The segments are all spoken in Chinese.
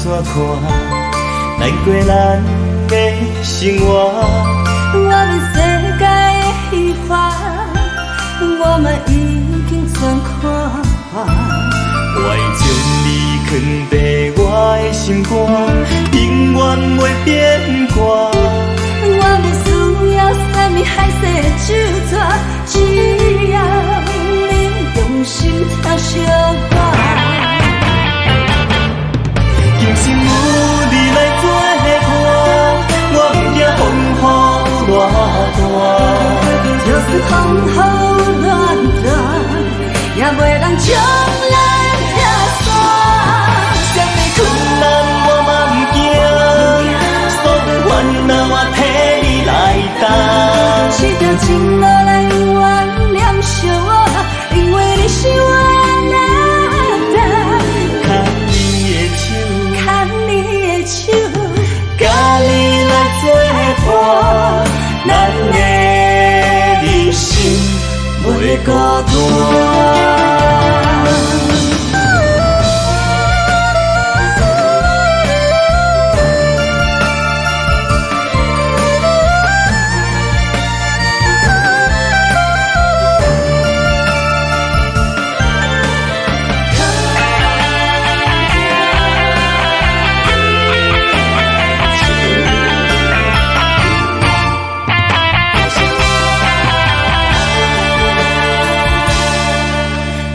怎看？难过咱的生活。我们世界的虚华，我嘛已经全看破。我会将你藏在我的心肝，永远袂变卦。我不需要什么海誓酒泉，只要你用心疼惜我。今生有你来作伴，我不惊风雨偌大。就算风雨偌大，也袂当将咱拆散。什么困难我嘛不惊，所有烦恼我替你来担。这条情路来原谅惜我，因为你是我难得。牵你的手，牵你的手，甲你来作伴，咱的人生袂孤单。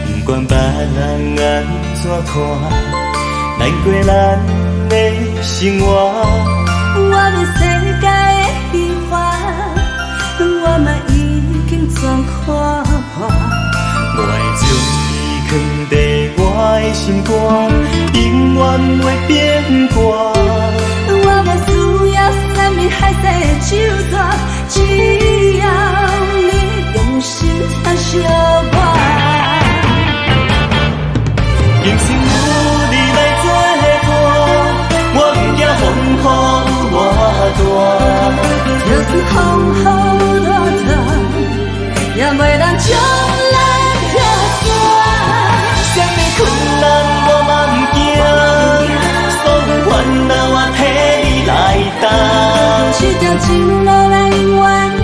不管别人安怎看，难过咱的生活。我们世界的虚华，我嘛已经全看破。我会将你藏在我的心肝，永远袂变卦。我嘛需要什么海誓酒泉，只要你用心疼惜我。今生有你来作伴，我不惊风雨偌大。就算风雨偌大，也袂当将咱拆散。什么困难我嘛不惊，所有烦恼我替你来担。这条情路来原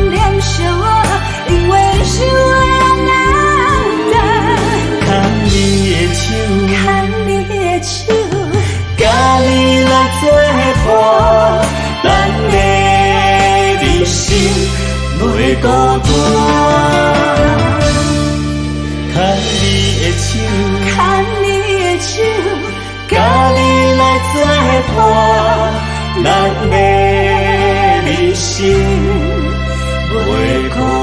谅惜我，因为你是我难得。牵你的手，牵你的手，甲你来作伴，咱的人生袂孤单。牵你的手，牵你的手，甲你来作伴，咱的人生袂孤单。